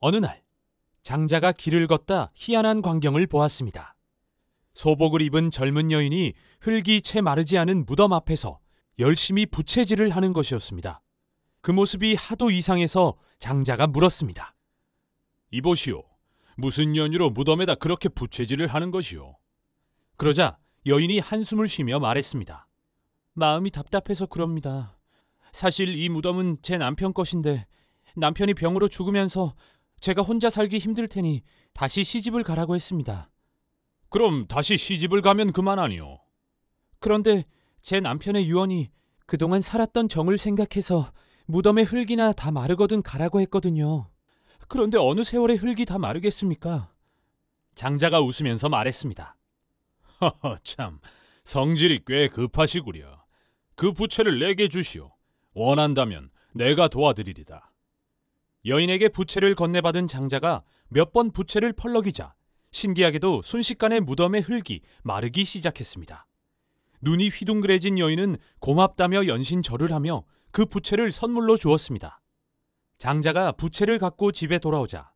어느 날 장자가 길을 걷다 희한한 광경을 보았습니다. 소복을 입은 젊은 여인이 흙이 채 마르지 않은 무덤 앞에서 열심히 부채질을 하는 것이었습니다. 그 모습이 하도 이상해서 장자가 물었습니다. 이보시오, 무슨 연유로 무덤에다 그렇게 부채질을 하는 것이오? 그러자 여인이 한숨을 쉬며 말했습니다. 마음이 답답해서 그럽니다. 사실 이 무덤은 제 남편 것인데 남편이 병으로 죽으면서 제가 혼자 살기 힘들 테니 다시 시집을 가라고 했습니다. 그럼 다시 시집을 가면 그만 아니오? 그런데 제 남편의 유언이 그동안 살았던 정을 생각해서 무덤의 흙이나 다 마르거든 가라고 했거든요. 그런데 어느 세월에 흙이 다 마르겠습니까? 장자가 웃으면서 말했습니다. 하하, 참 성질이 꽤 급하시구려. 그 부채를 내게 주시오. 원한다면 내가 도와드리리다. 여인에게 부채를 건네받은 장자가 몇 번 부채를 펄럭이자 신기하게도 순식간에 무덤의 흙이 마르기 시작했습니다. 눈이 휘둥그레진 여인은 고맙다며 연신절을 하며 그 부채를 선물로 주었습니다. 장자가 부채를 갖고 집에 돌아오자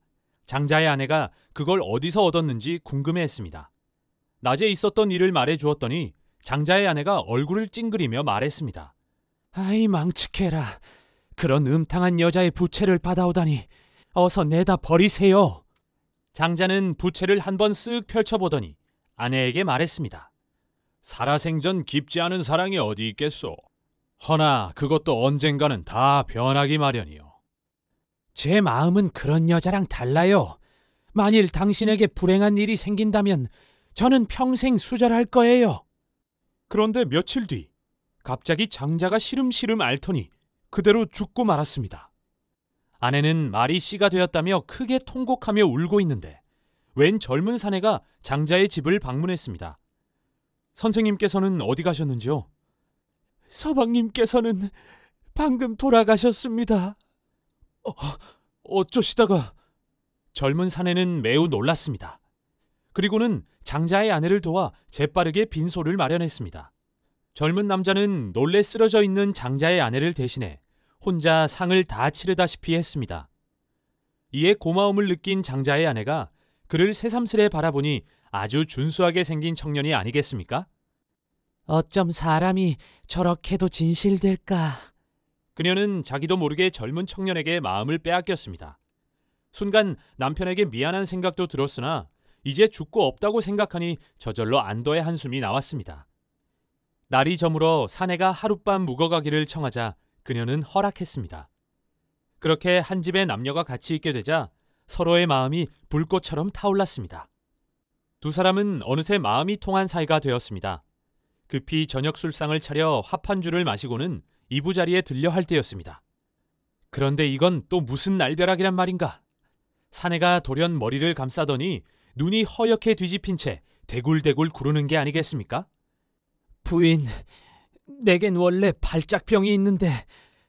장자의 아내가 그걸 어디서 얻었는지 궁금해했습니다. 낮에 있었던 일을 말해 주었더니 장자의 아내가 얼굴을 찡그리며 말했습니다. 아이 망측해라. 그런 음탕한 여자의 부채를 받아오다니 어서 내다 버리세요. 장자는 부채를 한번 쓱 펼쳐보더니 아내에게 말했습니다. 살아생전 깊지 않은 사랑이 어디 있겠소? 허나 그것도 언젠가는 다 변하기 마련이요. 제 마음은 그런 여자랑 달라요. 만일 당신에게 불행한 일이 생긴다면 저는 평생 수절할 거예요. 그런데 며칠 뒤 갑자기 장자가 시름시름 앓더니 그대로 죽고 말았습니다. 아내는 말이 씨가 되었다며 크게 통곡하며 울고 있는데 웬 젊은 사내가 장자의 집을 방문했습니다. 선생님께서는 어디 가셨는지요? 서방님께서는 방금 돌아가셨습니다. 어쩌시다가? 젊은 사내는 매우 놀랐습니다. 그리고는 장자의 아내를 도와 재빠르게 빈소를 마련했습니다. 젊은 남자는 놀래 쓰러져 있는 장자의 아내를 대신해 혼자 상을 다 치르다시피 했습니다. 이에 고마움을 느낀 장자의 아내가 그를 새삼스레 바라보니 아주 준수하게 생긴 청년이 아니겠습니까? 어쩜 사람이 저렇게도 진실될까? 그녀는 자기도 모르게 젊은 청년에게 마음을 빼앗겼습니다. 순간 남편에게 미안한 생각도 들었으나 이제 죽고 없다고 생각하니 저절로 안도의 한숨이 나왔습니다. 날이 저물어 사내가 하룻밤 묵어가기를 청하자 그녀는 허락했습니다. 그렇게 한 집에 남녀가 같이 있게 되자 서로의 마음이 불꽃처럼 타올랐습니다. 두 사람은 어느새 마음이 통한 사이가 되었습니다. 급히 저녁 술상을 차려 합한주를 마시고는 이부자리에 들려 할 때였습니다. 그런데 이건 또 무슨 날벼락이란 말인가? 사내가 돌연 머리를 감싸더니 눈이 허옇게 뒤집힌 채 대굴대굴 구르는 게 아니겠습니까? 부인, 내겐 원래 발작병이 있는데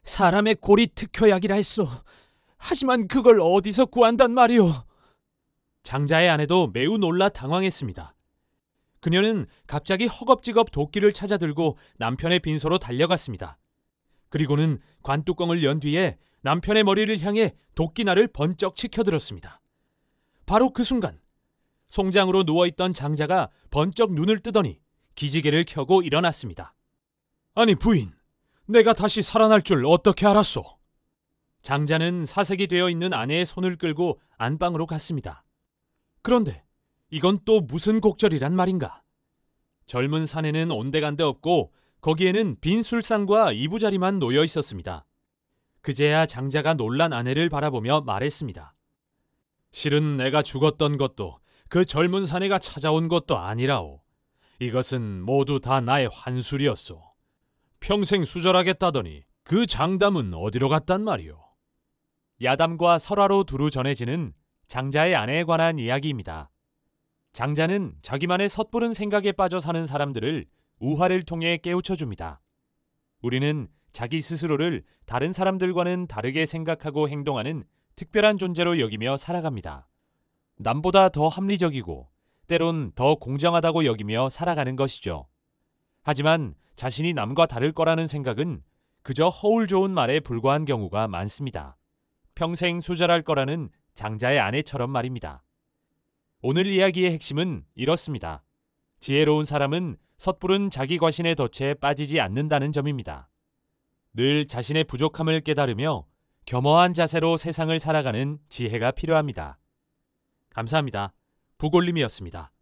사람의 고리 특효약이라 했소. 하지만 그걸 어디서 구한단 말이오? 장자의 아내도 매우 놀라 당황했습니다. 그녀는 갑자기 허겁지겁 도끼를 찾아 들고 남편의 빈소로 달려갔습니다. 그리고는 관뚜껑을 연 뒤에 남편의 머리를 향해 도끼날을 번쩍 치켜들었습니다. 바로 그 순간 송장으로 누워있던 장자가 번쩍 눈을 뜨더니 기지개를 켜고 일어났습니다. 아니 부인, 내가 다시 살아날 줄 어떻게 알았소? 장자는 사색이 되어 있는 아내의 손을 끌고 안방으로 갔습니다. 그런데 이건 또 무슨 곡절이란 말인가? 젊은 사내는 온데간데 없고 거기에는 빈 술상과 이부자리만 놓여 있었습니다. 그제야 장자가 놀란 아내를 바라보며 말했습니다. 실은 내가 죽었던 것도 그 젊은 사내가 찾아온 것도 아니라오. 이것은 모두 다 나의 환술이었소. 평생 수절하겠다더니 그 장담은 어디로 갔단 말이오. 야담과 설화로 두루 전해지는 장자의 아내에 관한 이야기입니다. 장자는 자기만의 섣부른 생각에 빠져 사는 사람들을 우화를 통해 깨우쳐줍니다. 우리는 자기 스스로를 다른 사람들과는 다르게 생각하고 행동하는 특별한 존재로 여기며 살아갑니다. 남보다 더 합리적이고 때론 더 공정하다고 여기며 살아가는 것이죠. 하지만 자신이 남과 다를 거라는 생각은 그저 허울 좋은 말에 불과한 경우가 많습니다. 평생 수절할 거라는 장자의 아내처럼 말입니다. 오늘 이야기의 핵심은 이렇습니다. 지혜로운 사람은 섣부른 자기 과신의 덫에 빠지지 않는다는 점입니다. 늘 자신의 부족함을 깨달으며 겸허한 자세로 세상을 살아가는 지혜가 필요합니다. 감사합니다. 북올림이었습니다.